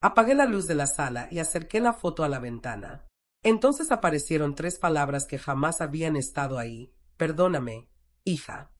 Apagué la luz de la sala y acerqué la foto a la ventana. Entonces aparecieron 3 palabras que jamás habían estado ahí. Perdóname, hija.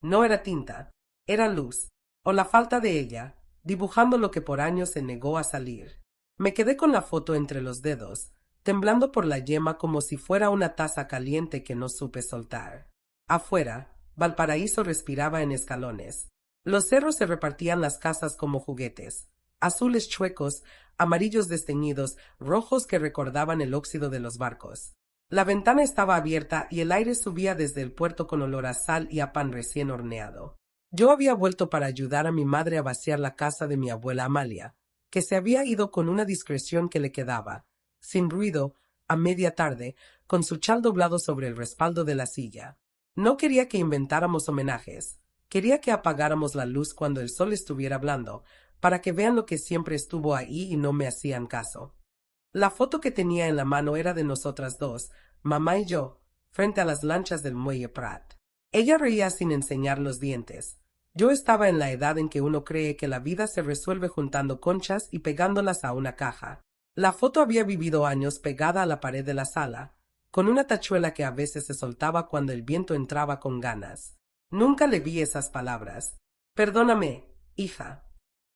No era tinta, era luz, o la falta de ella, dibujando lo que por años se negó a salir. Me quedé con la foto entre los dedos, temblando por la yema como si fuera una taza caliente que no supe soltar. Afuera, Valparaíso respiraba en escalones. Los cerros se repartían las casas como juguetes, azules chuecos, amarillos desteñidos, rojos que recordaban el óxido de los barcos. La ventana estaba abierta y el aire subía desde el puerto con olor a sal y a pan recién horneado. Yo había vuelto para ayudar a mi madre a vaciar la casa de mi abuela Amalia, que se había ido con una discreción que le quedaba, sin ruido, a media tarde, con su chal doblado sobre el respaldo de la silla. No quería que inventáramos homenajes, quería que apagáramos la luz cuando el sol estuviera blando, para que vean lo que siempre estuvo ahí y no me hacían caso. La foto que tenía en la mano era de nosotras dos, mamá y yo, frente a las lanchas del muelle Prat. Ella reía sin enseñar los dientes. Yo estaba en la edad en que uno cree que la vida se resuelve juntando conchas y pegándolas a una caja. La foto había vivido años pegada a la pared de la sala, con una tachuela que a veces se soltaba cuando el viento entraba con ganas. Nunca le vi esas palabras. Perdóname, hija.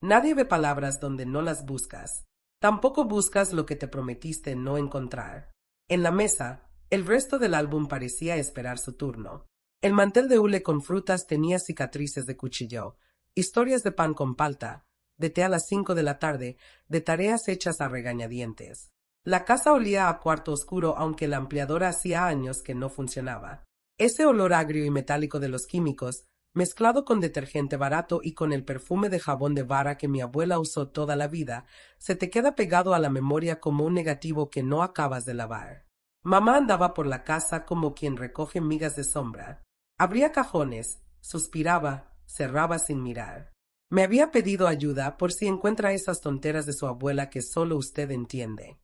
Nadie ve palabras donde no las buscas. Tampoco buscas lo que te prometiste no encontrar. En la mesa, el resto del álbum parecía esperar su turno. El mantel de hule con frutas tenía cicatrices de cuchillo, historias de pan con palta, de té a las 5 de la tarde, de tareas hechas a regañadientes. La casa olía a cuarto oscuro, aunque la ampliadora hacía años que no funcionaba. Ese olor agrio y metálico de los químicos, mezclado con detergente barato y con el perfume de jabón de vara que mi abuela usó toda la vida, se te queda pegado a la memoria como un negativo que no acabas de lavar. Mamá andaba por la casa como quien recoge migas de sombra. Abría cajones, suspiraba, cerraba sin mirar. Me había pedido ayuda por si encuentra esas tonteras de su abuela que solo usted entiende.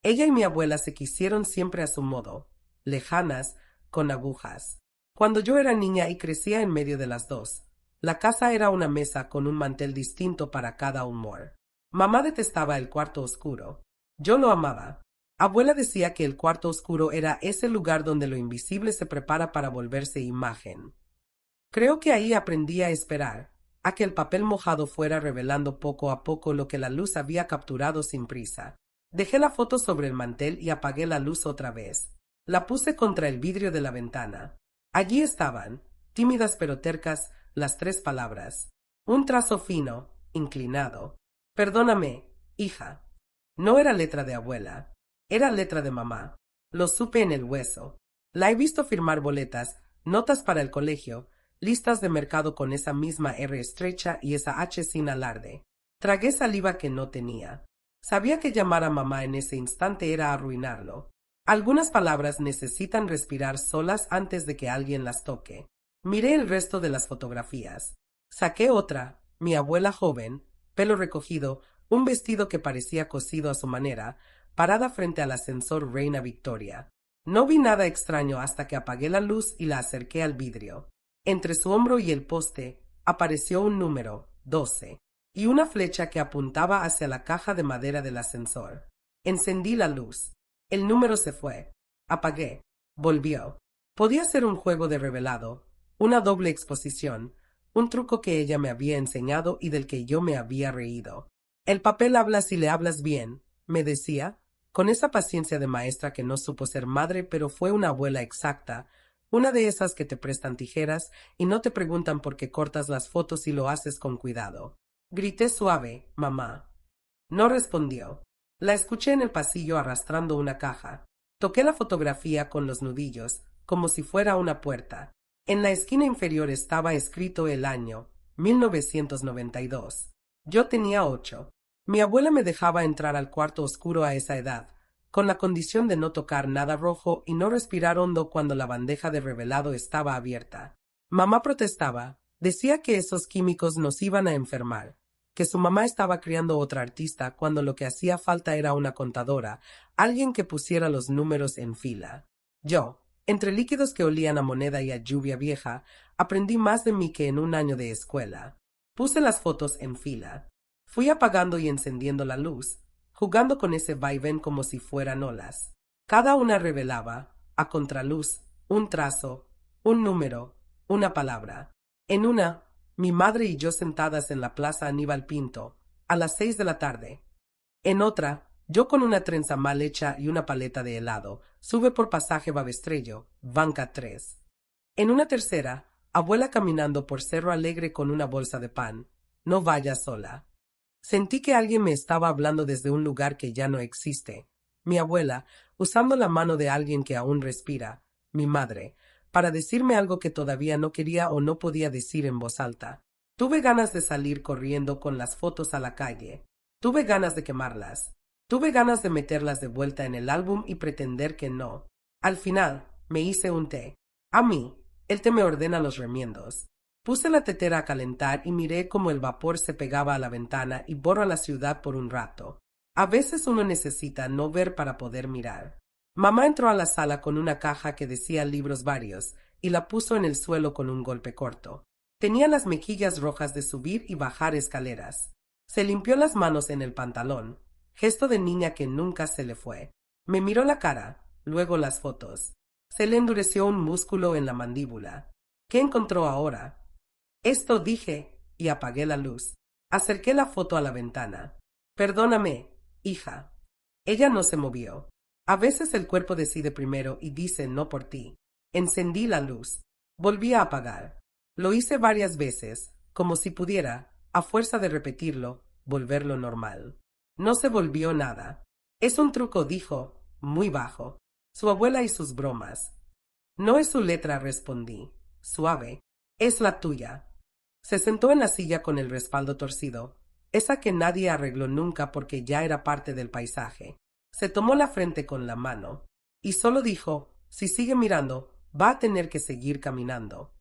Ella y mi abuela se quisieron siempre a su modo, lejanas, con agujas. Cuando yo era niña y crecía en medio de las dos, la casa era una mesa con un mantel distinto para cada humor. Mamá detestaba el cuarto oscuro. Yo lo amaba. Abuela decía que el cuarto oscuro era ese lugar donde lo invisible se prepara para volverse imagen. Creo que ahí aprendí a esperar, a que el papel mojado fuera revelando poco a poco lo que la luz había capturado sin prisa. Dejé la foto sobre el mantel y apagué la luz otra vez. La puse contra el vidrio de la ventana. Allí estaban, tímidas pero tercas, las 3 palabras. Un trazo fino, inclinado. Perdóname, hija. No era letra de abuela. Era letra de mamá. Lo supe en el hueso. La he visto firmar boletas, notas para el colegio, listas de mercado con esa misma R estrecha y esa H sin alarde. Tragué saliva que no tenía. Sabía que llamar a mamá en ese instante era arruinarlo. Algunas palabras necesitan respirar solas antes de que alguien las toque. Miré el resto de las fotografías. Saqué otra, mi abuela joven, pelo recogido, un vestido que parecía cosido a su manera, parada frente al ascensor Reina Victoria. No vi nada extraño hasta que apagué la luz y la acerqué al vidrio. Entre su hombro y el poste apareció un número, 12, y una flecha que apuntaba hacia la caja de madera del ascensor. Encendí la luz. El número se fue. Apagué. Volvió. Podía ser un juego de revelado, una doble exposición, un truco que ella me había enseñado y del que yo me había reído. El papel habla si le hablas bien, me decía, con esa paciencia de maestra que no supo ser madre pero fue una abuela exacta, una de esas que te prestan tijeras y no te preguntan por qué cortas las fotos y lo haces con cuidado. Grité suave, mamá. No respondió. La escuché en el pasillo arrastrando una caja. Toqué la fotografía con los nudillos, como si fuera una puerta. En la esquina inferior estaba escrito el año, 1992. Yo tenía 8. Mi abuela me dejaba entrar al cuarto oscuro a esa edad, con la condición de no tocar nada rojo y no respirar hondo cuando la bandeja de revelado estaba abierta. Mamá protestaba, decía que esos químicos nos iban a enfermar, que su mamá estaba criando otra artista cuando lo que hacía falta era una contadora, alguien que pusiera los números en fila. Yo, entre líquidos que olían a moneda y a lluvia vieja, aprendí más de mí que en un año de escuela. Puse las fotos en fila. Fui apagando y encendiendo la luz, jugando con ese vaivén como si fueran olas. Cada una revelaba, a contraluz, un trazo, un número, una palabra. En una, mi madre y yo sentadas en la plaza Aníbal Pinto, a las 6 de la tarde. En otra, yo con una trenza mal hecha y una paleta de helado, sube por pasaje Babestrello, banca 3. En una tercera, abuela caminando por Cerro Alegre con una bolsa de pan. No vayas sola. Sentí que alguien me estaba hablando desde un lugar que ya no existe. Mi abuela, usando la mano de alguien que aún respira, mi madre, para decirme algo que todavía no quería o no podía decir en voz alta. Tuve ganas de salir corriendo con las fotos a la calle. Tuve ganas de quemarlas. Tuve ganas de meterlas de vuelta en el álbum y pretender que no. Al final, me hice un té. A mí, el té me ordena los remiendos. Puse la tetera a calentar y miré cómo el vapor se pegaba a la ventana y borra la ciudad por un rato. A veces uno necesita no ver para poder mirar. Mamá entró a la sala con una caja que decía libros varios y la puso en el suelo con un golpe corto. Tenía las mejillas rojas de subir y bajar escaleras. Se limpió las manos en el pantalón, gesto de niña que nunca se le fue. Me miró la cara, luego las fotos. Se le endureció un músculo en la mandíbula. ¿Qué encontró ahora? Esto dije, y apagué la luz. Acerqué la foto a la ventana. Perdóname, hija. Ella no se movió. A veces el cuerpo decide primero y dice no por ti. Encendí la luz. Volví a apagar. Lo hice varias veces, como si pudiera, a fuerza de repetirlo, volverlo normal. No se volvió nada. Es un truco, dijo, muy bajo. Su abuela y sus bromas. No es su letra, respondí. Suave. Es la tuya. Se sentó en la silla con el respaldo torcido, esa que nadie arregló nunca porque ya era parte del paisaje. Se tomó la frente con la mano, y solo dijo, si sigue mirando, va a tener que seguir caminando.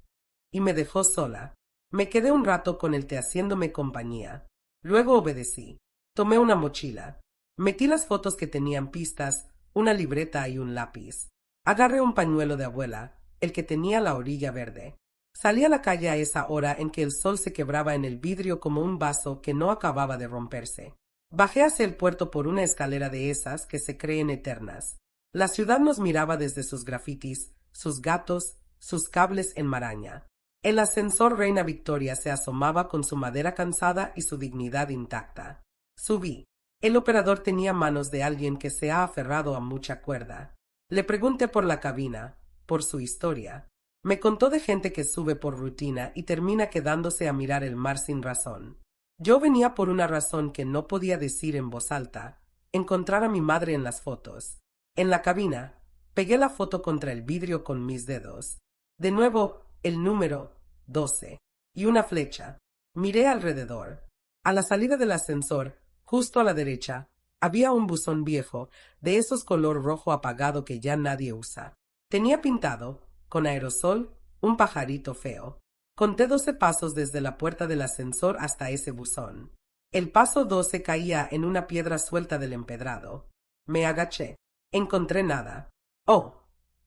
Y me dejó sola. Me quedé un rato con el té haciéndome compañía. Luego obedecí. Tomé una mochila. Metí las fotos que tenían pistas, una libreta y un lápiz. Agarré un pañuelo de abuela, el que tenía la orilla verde. Salí a la calle a esa hora en que el sol se quebraba en el vidrio como un vaso que no acababa de romperse. Bajé hacia el puerto por una escalera de esas que se creen eternas. La ciudad nos miraba desde sus grafitis, sus gatos, sus cables en maraña. El ascensor Reina Victoria se asomaba con su madera cansada y su dignidad intacta. Subí. El operador tenía manos de alguien que se ha aferrado a mucha cuerda. Le pregunté por la cabina, por su historia. Me contó de gente que sube por rutina y termina quedándose a mirar el mar sin razón. Yo venía por una razón que no podía decir en voz alta, encontrar a mi madre en las fotos. En la cabina, pegué la foto contra el vidrio con mis dedos. De nuevo, el número 12 y una flecha. Miré alrededor. A la salida del ascensor, justo a la derecha, había un buzón viejo, de esos color rojo apagado que ya nadie usa. Tenía pintado, con aerosol, un pajarito feo. Conté 12 pasos desde la puerta del ascensor hasta ese buzón. El paso 12 caía en una piedra suelta del empedrado. Me agaché. Encontré nada. Oh,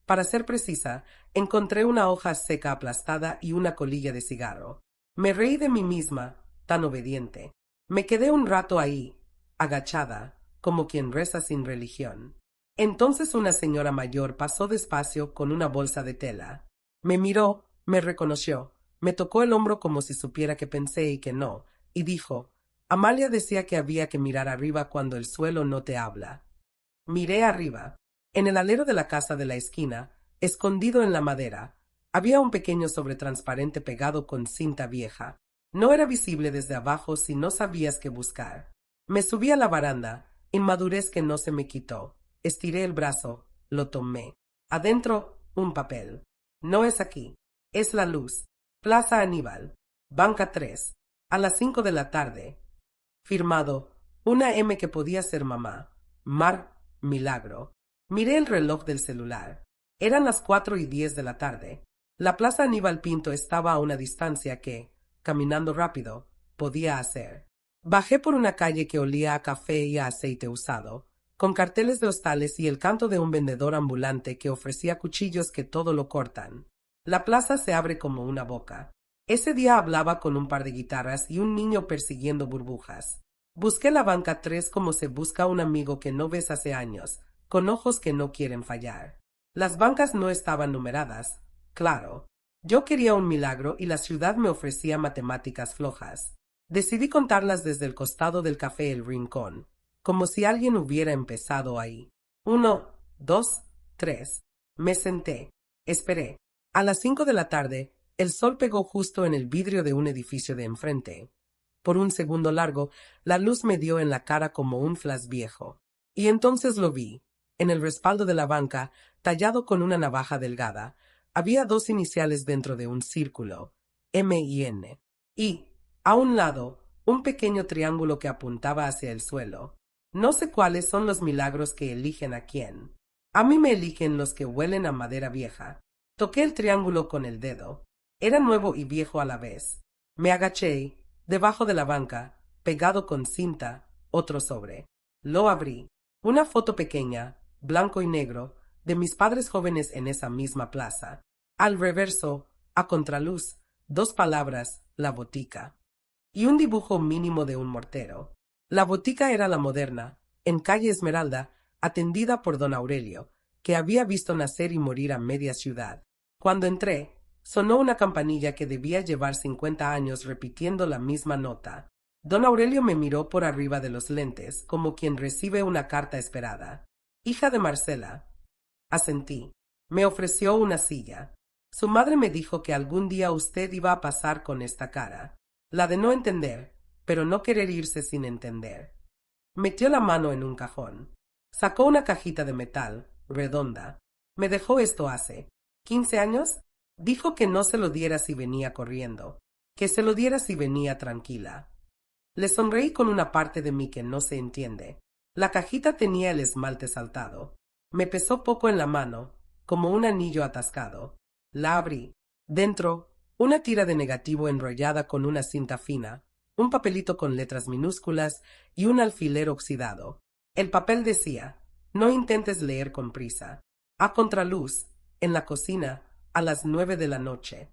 para ser precisa, encontré una hoja seca aplastada y una colilla de cigarro. Me reí de mí misma, tan obediente. Me quedé un rato ahí, agachada, como quien reza sin religión. Entonces una señora mayor pasó despacio con una bolsa de tela. Me miró, me reconoció, me tocó el hombro como si supiera que pensé y que no, y dijo, Amalia decía que había que mirar arriba cuando el suelo no te habla. Miré arriba. En el alero de la casa de la esquina, escondido en la madera, había un pequeño sobretransparente pegado con cinta vieja. No era visible desde abajo si no sabías qué buscar. Me subí a la baranda, inmadurez que no se me quitó. Estiré el brazo, lo tomé. Adentro, un papel. No es aquí. Es la luz. Plaza Aníbal. Banca 3. A las 5 de la tarde. Firmado. Una M que podía ser mamá. Mar Milagro. Miré el reloj del celular. Eran las 4:10 de la tarde. La plaza Aníbal Pinto estaba a una distancia que, caminando rápido, podía hacer. Bajé por una calle que olía a café y a aceite usado, con carteles de hostales y el canto de un vendedor ambulante que ofrecía cuchillos que todo lo cortan. La plaza se abre como una boca. Ese día hablaba con un par de guitarras y un niño persiguiendo burbujas. Busqué la banca 3 como se busca un amigo que no ves hace años, con ojos que no quieren fallar. Las bancas no estaban numeradas, claro. Yo quería un milagro y la ciudad me ofrecía matemáticas flojas. Decidí contarlas desde el costado del café El Rincón, como si alguien hubiera empezado ahí. 1, 2, 3. Me senté. Esperé. A las 5 de la tarde, el sol pegó justo en el vidrio de un edificio de enfrente. Por un segundo largo, la luz me dio en la cara como un flash viejo. Y entonces lo vi. En el respaldo de la banca, tallado con una navaja delgada, había dos iniciales dentro de un círculo, M y N. Y, a un lado, un pequeño triángulo que apuntaba hacia el suelo. No sé cuáles son los milagros que eligen a quién. A mí me eligen los que huelen a madera vieja. Toqué el triángulo con el dedo. Era nuevo y viejo a la vez. Me agaché, debajo de la banca, pegado con cinta, otro sobre. Lo abrí. Una foto pequeña, blanco y negro, de mis padres jóvenes en esa misma plaza. Al reverso, a contraluz, dos palabras, la botica. Y un dibujo mínimo de un mortero. La botica era la moderna, en calle Esmeralda, atendida por don Aurelio, que había visto nacer y morir a media ciudad. Cuando entré, sonó una campanilla que debía llevar 50 años repitiendo la misma nota. Don Aurelio me miró por arriba de los lentes, como quien recibe una carta esperada. Hija de Marcela. Asentí. Me ofreció una silla. Su madre me dijo que algún día usted iba a pasar con esta cara. La de no entender, pero no querer irse sin entender. Metió la mano en un cajón. Sacó una cajita de metal, redonda. ¿Me dejó esto hace 15 años? Dijo que no se lo diera si venía corriendo, que se lo diera si venía tranquila. Le sonreí con una parte de mí que no se entiende. La cajita tenía el esmalte saltado. Me pesó poco en la mano, como un anillo atascado. La abrí. Dentro, una tira de negativo enrollada con una cinta fina, un papelito con letras minúsculas y un alfiler oxidado. El papel decía: no intentes leer con prisa. A contraluz, en la cocina, a las 9 de la noche.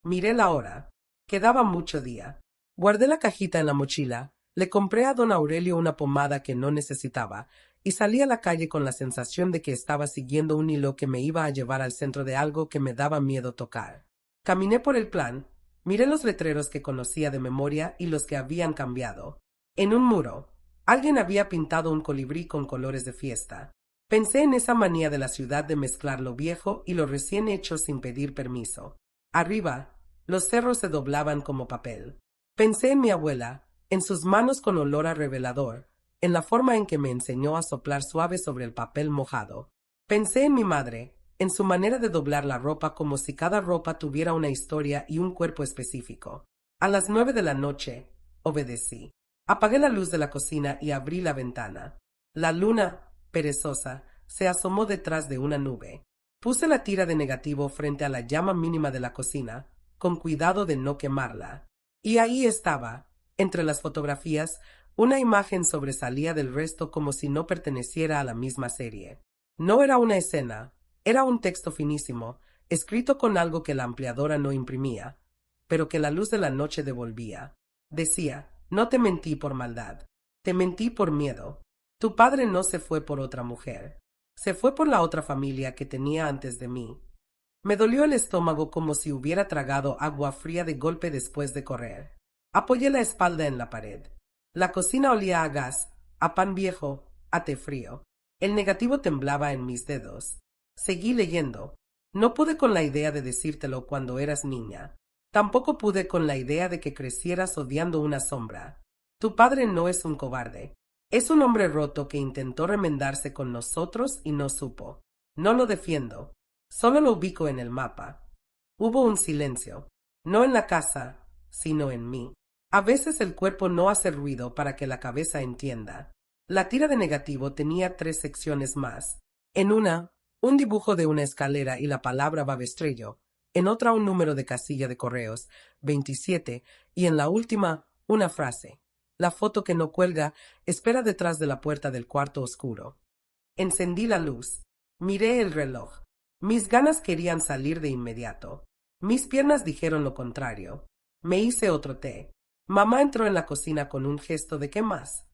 Miré la hora. Quedaba mucho día. Guardé la cajita en la mochila, le compré a don Aurelio una pomada que no necesitaba, y salí a la calle con la sensación de que estaba siguiendo un hilo que me iba a llevar al centro de algo que me daba miedo tocar. Caminé por el plan, miré los letreros que conocía de memoria y los que habían cambiado. En un muro, alguien había pintado un colibrí con colores de fiesta. Pensé en esa manía de la ciudad de mezclar lo viejo y lo recién hecho sin pedir permiso. Arriba, los cerros se doblaban como papel. Pensé en mi abuela, en sus manos con olor a revelador, en la forma en que me enseñó a soplar suave sobre el papel mojado. Pensé en mi madre, en su manera de doblar la ropa como si cada ropa tuviera una historia y un cuerpo específico. A las 9 de la noche, obedecí. Apagué la luz de la cocina y abrí la ventana. La luna, perezosa, se asomó detrás de una nube. Puse la tira de negativo frente a la llama mínima de la cocina, con cuidado de no quemarla. Y ahí estaba, entre las fotografías, una imagen sobresalía del resto como si no perteneciera a la misma serie. No era una escena, era un texto finísimo, escrito con algo que la ampliadora no imprimía, pero que la luz de la noche devolvía. Decía: no te mentí por maldad, te mentí por miedo. Tu padre no se fue por otra mujer, se fue por la otra familia que tenía antes de mí. Me dolió el estómago como si hubiera tragado agua fría de golpe después de correr. Apoyé la espalda en la pared. La cocina olía a gas, a pan viejo, a té frío. El negativo temblaba en mis dedos. Seguí leyendo. No pude con la idea de decírtelo cuando eras niña. Tampoco pude con la idea de que crecieras odiando una sombra. Tu padre no es un cobarde. Es un hombre roto que intentó remendarse con nosotros y no supo. No lo defiendo. Solo lo ubico en el mapa. Hubo un silencio. No en la casa, sino en mí. A veces el cuerpo no hace ruido para que la cabeza entienda. La tira de negativo tenía 3 secciones más. En una, un dibujo de una escalera y la palabra Babestrello. En otra, un número de casilla de correos, 27, y en la última, una frase. La foto que no cuelga espera detrás de la puerta del cuarto oscuro. Encendí la luz. Miré el reloj. Mis ganas querían salir de inmediato. Mis piernas dijeron lo contrario. Me hice otro té. Mamá entró en la cocina con un gesto de ¿qué más?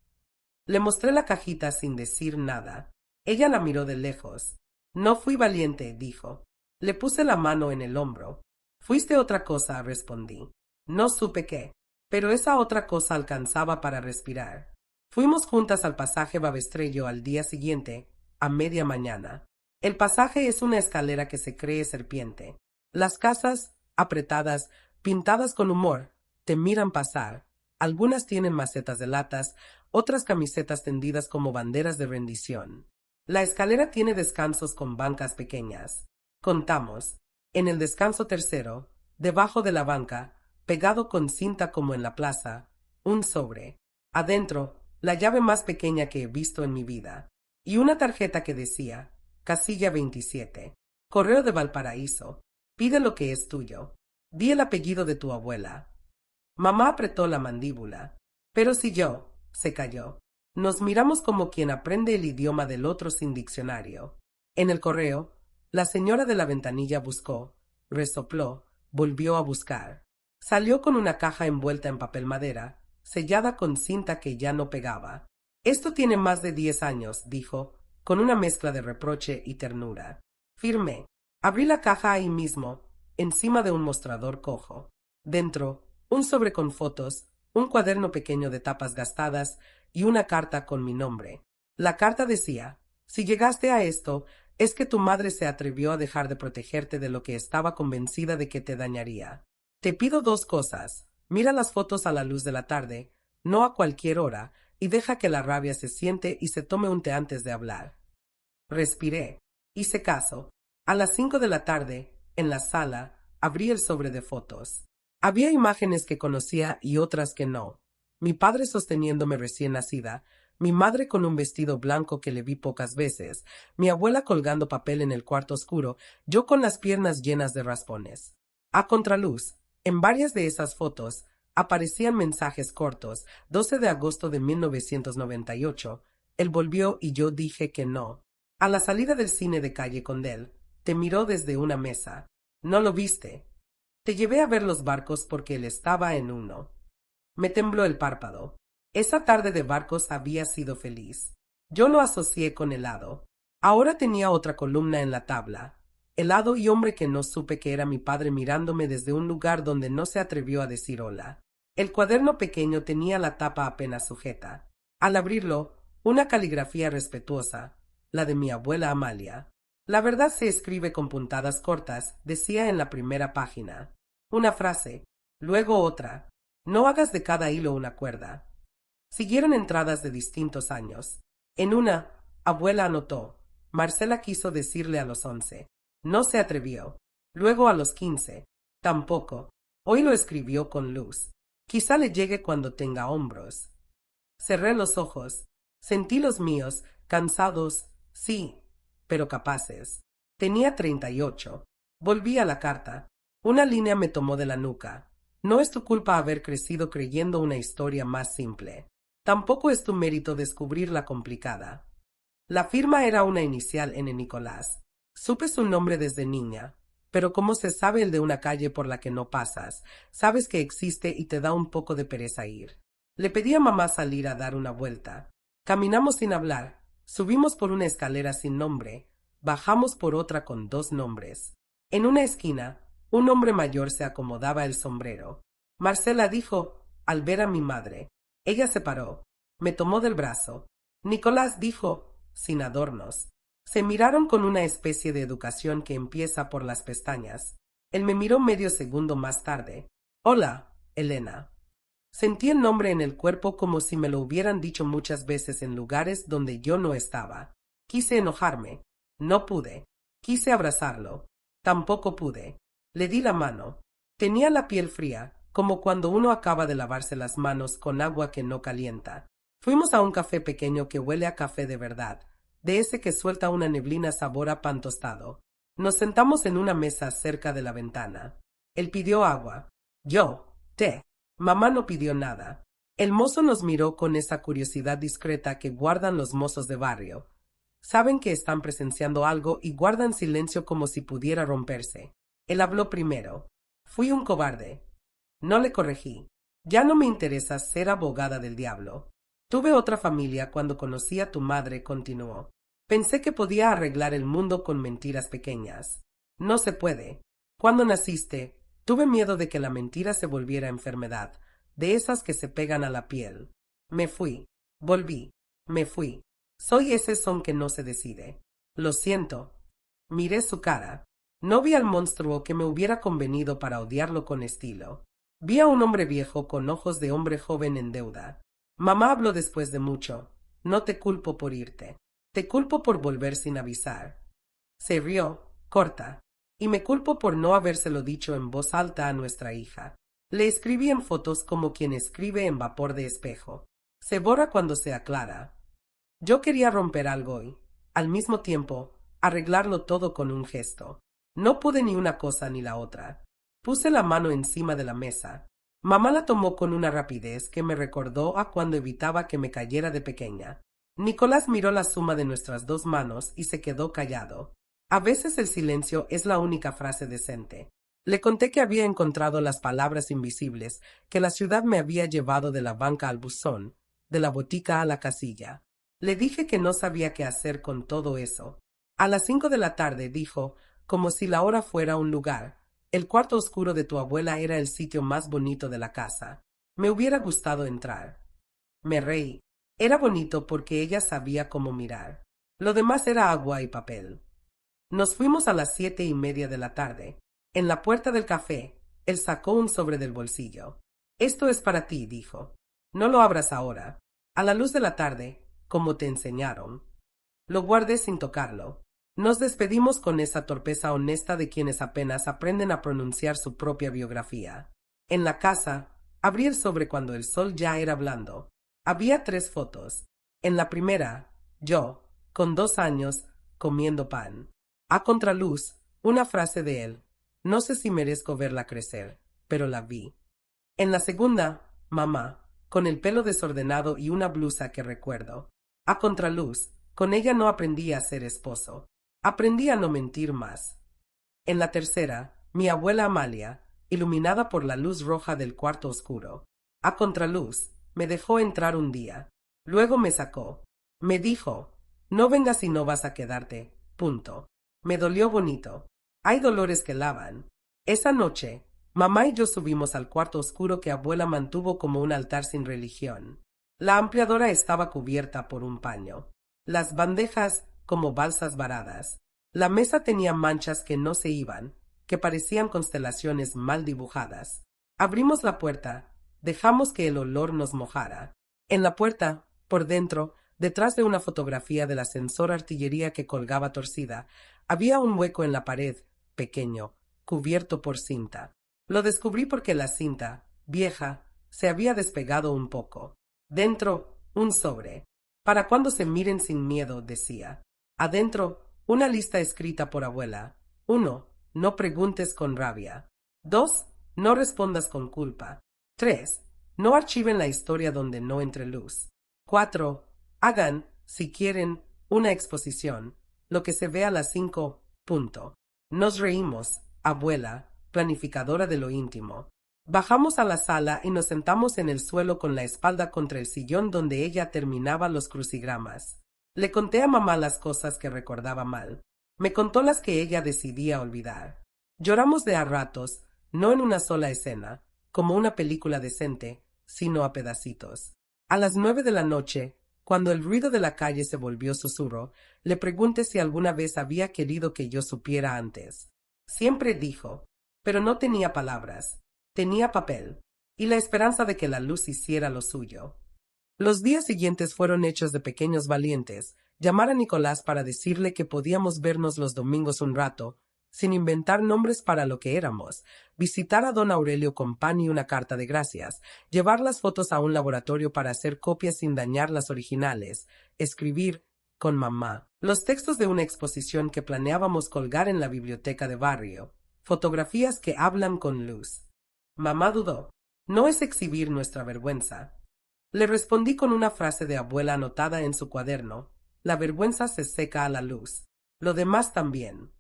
Le mostré la cajita sin decir nada. Ella la miró de lejos. No fui valiente, dijo. Le puse la mano en el hombro. Fuiste otra cosa, respondí. No supe qué, pero esa otra cosa alcanzaba para respirar. Fuimos juntas al pasaje Babestrello al día siguiente, a media mañana. El pasaje es una escalera que se cree serpiente. Las casas, apretadas, pintadas con humor, te miran pasar. Algunas tienen macetas de latas, otras camisetas tendidas como banderas de rendición. La escalera tiene descansos con bancas pequeñas. Contamos. En el descanso tercero, debajo de la banca, pegado con cinta como en la plaza, un sobre. Adentro, la llave más pequeña que he visto en mi vida. Y una tarjeta que decía, Casilla 27. Correo de Valparaíso. Pide lo que es tuyo. Di el apellido de tu abuela. Mamá apretó la mandíbula. Pero si yo, se calló. Nos miramos como quien aprende el idioma del otro sin diccionario. En el correo, la señora de la ventanilla buscó, resopló, volvió a buscar. Salió con una caja envuelta en papel madera, sellada con cinta que ya no pegaba. Esto tiene más de 10 años, dijo, con una mezcla de reproche y ternura. Firmé. Abrí la caja ahí mismo, encima de un mostrador cojo. Dentro, un sobre con fotos, un cuaderno pequeño de tapas gastadas y una carta con mi nombre. La carta decía, si llegaste a esto, es que tu madre se atrevió a dejar de protegerte de lo que estaba convencida de que te dañaría. Te pido 2 cosas. Mira las fotos a la luz de la tarde, no a cualquier hora, y deja que la rabia se siente y se tome un té antes de hablar. Respiré. Hice caso. A las 5 de la tarde, en la sala, abrí el sobre de fotos. Había imágenes que conocía y otras que no. Mi padre sosteniéndome recién nacida, mi madre con un vestido blanco que le vi pocas veces, mi abuela colgando papel en el cuarto oscuro, yo con las piernas llenas de raspones. A contraluz, en varias de esas fotos, aparecían mensajes cortos. 12 de agosto de 1998. Él volvió y yo dije que no. A la salida del cine de calle Condel, te miró desde una mesa. ¿No lo viste? Te llevé a ver los barcos porque él estaba en uno. Me tembló el párpado. Esa tarde de barcos había sido feliz. Yo lo asocié con helado. Ahora tenía otra columna en la tabla. Helado y hombre que no supe que era mi padre mirándome desde un lugar donde no se atrevió a decir hola. El cuaderno pequeño tenía la tapa apenas sujeta. Al abrirlo, una caligrafía respetuosa, la de mi abuela Amalia. La verdad se escribe con puntadas cortas, decía en la primera página. Una frase, luego otra. No hagas de cada hilo una cuerda. Siguieron entradas de distintos años. En una, abuela anotó. Marcela quiso decirle a los 11. No se atrevió. Luego a los 15. Tampoco. Hoy lo escribió con luz. Quizá le llegue cuando tenga hombros. Cerré los ojos. Sentí los míos, cansados, sí, pero capaces. Tenía 38. Volví a la carta. Una línea me tomó de la nuca. No es tu culpa haber crecido creyendo una historia más simple. Tampoco es tu mérito descubrirla complicada. La firma era una inicial N. Nicolás. Supe su nombre desde niña, pero como se sabe el de una calle por la que no pasas, sabes que existe y te da un poco de pereza ir. Le pedí a mamá salir a dar una vuelta. Caminamos sin hablar, subimos por una escalera sin nombre, bajamos por otra con 2 nombres. En una esquina, un hombre mayor se acomodaba el sombrero. Marcela dijo, al ver a mi madre. Ella se paró, me tomó del brazo. Nicolás dijo, sin adornos. Se miraron con una especie de educación que empieza por las pestañas. Él me miró medio segundo más tarde. Hola, Elena. Sentí el nombre en el cuerpo como si me lo hubieran dicho muchas veces en lugares donde yo no estaba. Quise enojarme. No pude. Quise abrazarlo. Tampoco pude. Le di la mano. Tenía la piel fría, como cuando uno acaba de lavarse las manos con agua que no calienta. Fuimos a un café pequeño que huele a café de verdad, de ese que suelta una neblina sabor a pan tostado. Nos sentamos en una mesa cerca de la ventana. Él pidió agua. Yo, té. Mamá no pidió nada. El mozo nos miró con esa curiosidad discreta que guardan los mozos de barrio. Saben que están presenciando algo y guardan silencio como si pudiera romperse. Él habló primero. Fui un cobarde. No le corregí. Ya no me interesa ser abogada del diablo. Tuve otra familia cuando conocí a tu madre, continuó. Pensé que podía arreglar el mundo con mentiras pequeñas. No se puede. Cuando naciste, tuve miedo de que la mentira se volviera enfermedad, de esas que se pegan a la piel. Me fui. Volví. Me fui. Soy ese son que no se decide. Lo siento. Miré su cara. No vi al monstruo que me hubiera convenido para odiarlo con estilo. Vi a un hombre viejo con ojos de hombre joven en deuda. Mamá habló después de mucho. No te culpo por irte. Te culpo por volver sin avisar. Se rió, corta. Y me culpo por no habérselo dicho en voz alta a nuestra hija. Le escribí en fotos como quien escribe en vapor de espejo. Se borra cuando se aclara. Yo quería romper algo y, al mismo tiempo, arreglarlo todo con un gesto. No pude ni una cosa ni la otra. Puse la mano encima de la mesa. Mamá la tomó con una rapidez que me recordó a cuando evitaba que me cayera de pequeña. Nicolás miró la suma de nuestras dos manos y se quedó callado. A veces el silencio es la única frase decente. Le conté que había encontrado las palabras invisibles, que la ciudad me había llevado de la banca al buzón, de la botica a la casilla. Le dije que no sabía qué hacer con todo eso. A las 5 de la tarde dijo, como si la hora fuera un lugar. El cuarto oscuro de tu abuela era el sitio más bonito de la casa. Me hubiera gustado entrar. Me reí. Era bonito porque ella sabía cómo mirar. Lo demás era agua y papel. Nos fuimos a las 7:30 de la tarde. En la puerta del café, él sacó un sobre del bolsillo. Esto es para ti, dijo. No lo abras ahora. A la luz de la tarde, como te enseñaron. Lo guardé sin tocarlo. Nos despedimos con esa torpeza honesta de quienes apenas aprenden a pronunciar su propia biografía. En la casa, abrí el sobre cuando el sol ya era blando. Había 3 fotos. En la primera, yo, con 2 años, comiendo pan. A contraluz, una frase de él. No sé si merezco verla crecer, pero la vi. En la segunda, mamá, con el pelo desordenado y una blusa que recuerdo. A contraluz, con ella no aprendí a ser esposo. Aprendí a no mentir más. En la tercera, mi abuela Amalia, iluminada por la luz roja del cuarto oscuro. A contraluz, me dejó entrar un día. Luego me sacó. Me dijo, no vengas y no vas a quedarte. Punto. Me dolió bonito. Hay dolores que lavan. Esa noche, mamá y yo subimos al cuarto oscuro que abuela mantuvo como un altar sin religión. La ampliadora estaba cubierta por un paño. Las bandejas como balsas varadas. La mesa tenía manchas que no se iban, que parecían constelaciones mal dibujadas. Abrimos la puerta, dejamos que el olor nos mojara. En la puerta, por dentro, detrás de una fotografía del ascensor artillería que colgaba torcida, había un hueco en la pared, pequeño, cubierto por cinta. Lo descubrí porque la cinta, vieja, se había despegado un poco. Dentro, un sobre. Para cuando se miren sin miedo, decía. Adentro, una lista escrita por abuela. 1. No preguntes con rabia. 2. No respondas con culpa. 3. No archiven la historia donde no entre luz. 4. Hagan, si quieren, una exposición. Lo que se ve a las 5. Punto. Nos reímos, abuela, planificadora de lo íntimo. Bajamos a la sala y nos sentamos en el suelo con la espalda contra el sillón donde ella terminaba los crucigramas. Le conté a mamá las cosas que recordaba mal. Me contó las que ella decidía olvidar. Lloramos de a ratos, no en una sola escena, como una película decente, sino a pedacitos. A las 9 de la noche, cuando el ruido de la calle se volvió susurro, le pregunté si alguna vez había querido que yo supiera antes. Siempre dijo, pero no tenía palabras. Tenía papel, y la esperanza de que la luz hiciera lo suyo. Los días siguientes fueron hechos de pequeños valientes, llamar a Nicolás para decirle que podíamos vernos los domingos un rato, sin inventar nombres para lo que éramos, visitar a don Aurelio con pan y una carta de gracias, llevar las fotos a un laboratorio para hacer copias sin dañar las originales, escribir, con mamá, los textos de una exposición que planeábamos colgar en la biblioteca de barrio, fotografías que hablan con luz. Mamá dudó. No es exhibir nuestra vergüenza. Le respondí con una frase de abuela anotada en su cuaderno. La vergüenza se seca a la luz. Lo demás también.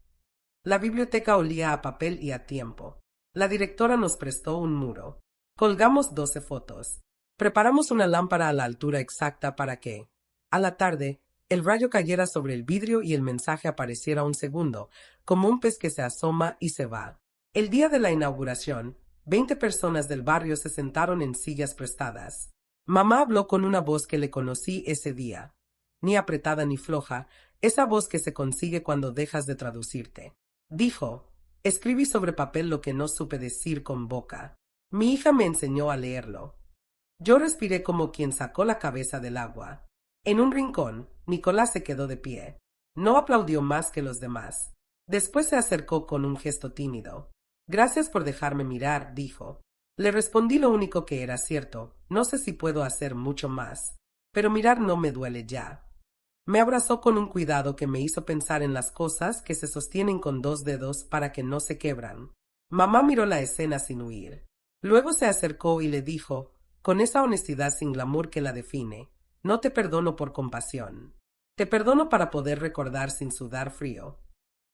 La biblioteca olía a papel y a tiempo. La directora nos prestó un muro. Colgamos 12 fotos. Preparamos una lámpara a la altura exacta para que, a la tarde, el rayo cayera sobre el vidrio y el mensaje apareciera un segundo, como un pez que se asoma y se va. El día de la inauguración, 20 personas del barrio se sentaron en sillas prestadas. Mamá habló con una voz que le conocí ese día. Ni apretada ni floja, esa voz que se consigue cuando dejas de traducirte. Dijo, escribí sobre papel lo que no supe decir con boca. Mi hija me enseñó a leerlo. Yo respiré como quien sacó la cabeza del agua. En un rincón, Nicolás se quedó de pie. No aplaudió más que los demás. Después se acercó con un gesto tímido. Gracias por dejarme mirar, dijo. Le respondí lo único que era cierto. No sé si puedo hacer mucho más. Pero mirar no me duele ya. Me abrazó con un cuidado que me hizo pensar en las cosas que se sostienen con 2 dedos para que no se quebran. Mamá miró la escena sin huir. Luego se acercó y le dijo, con esa honestidad sin glamour que la define, no te perdono por compasión. Te perdono para poder recordar sin sudar frío.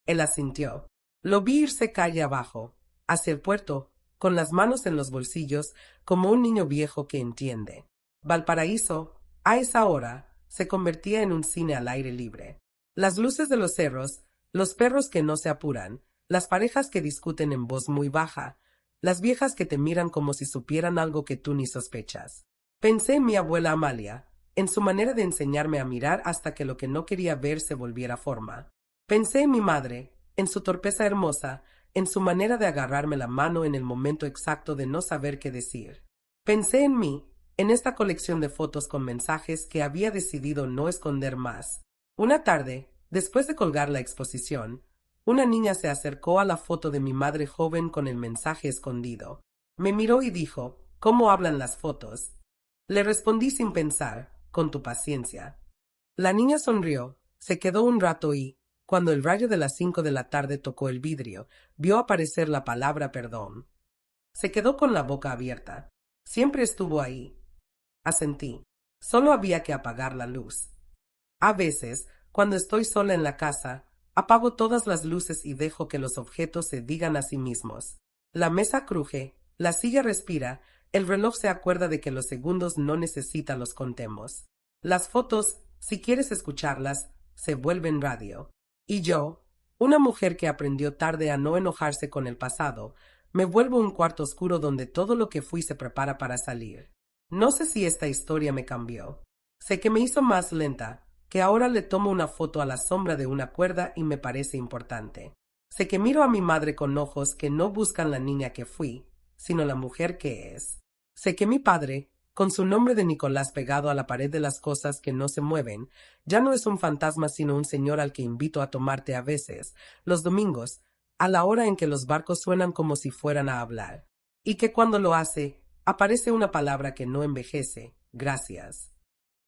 Él asintió. Lo vi irse calle abajo, hacia el puerto, con las manos en los bolsillos, como un niño viejo que entiende. Valparaíso, a esa hora, se convertía en un cine al aire libre. Las luces de los cerros, los perros que no se apuran, las parejas que discuten en voz muy baja, las viejas que te miran como si supieran algo que tú ni sospechas. Pensé en mi abuela Amalia, en su manera de enseñarme a mirar hasta que lo que no quería ver se volviera forma. Pensé en mi madre, en su torpeza hermosa, en su manera de agarrarme la mano en el momento exacto de no saber qué decir. Pensé en mí, en esta colección de fotos con mensajes que había decidido no esconder más. Una tarde, después de colgar la exposición, una niña se acercó a la foto de mi madre joven con el mensaje escondido. Me miró y dijo, ¿cómo hablan las fotos? Le respondí sin pensar, con tu paciencia. La niña sonrió, se quedó un rato y, cuando el rayo de las 5 de la tarde tocó el vidrio, vio aparecer la palabra perdón. Se quedó con la boca abierta. Siempre estuvo ahí. Asentí. Solo había que apagar la luz. A veces, cuando estoy sola en la casa, apago todas las luces y dejo que los objetos se digan a sí mismos. La mesa cruje, la silla respira, el reloj se acuerda de que los segundos no necesita los contemos. Las fotos, si quieres escucharlas, se vuelven radio. Y yo, una mujer que aprendió tarde a no enojarse con el pasado, me vuelvo un cuarto oscuro donde todo lo que fui se prepara para salir. No sé si esta historia me cambió. Sé que me hizo más lenta, que ahora le tomo una foto a la sombra de una cuerda y me parece importante. Sé que miro a mi madre con ojos que no buscan la niña que fui, sino la mujer que es. Sé que mi padre, con su nombre de Nicolás pegado a la pared de las cosas que no se mueven, ya no es un fantasma sino un señor al que invito a tomarte a veces, los domingos, a la hora en que los barcos suenan como si fueran a hablar. Y que cuando lo hace, aparece una palabra que no envejece, gracias.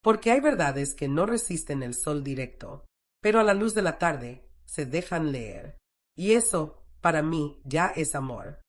Porque hay verdades que no resisten el sol directo, pero a la luz de la tarde se dejan leer. Y eso, para mí, ya es amor.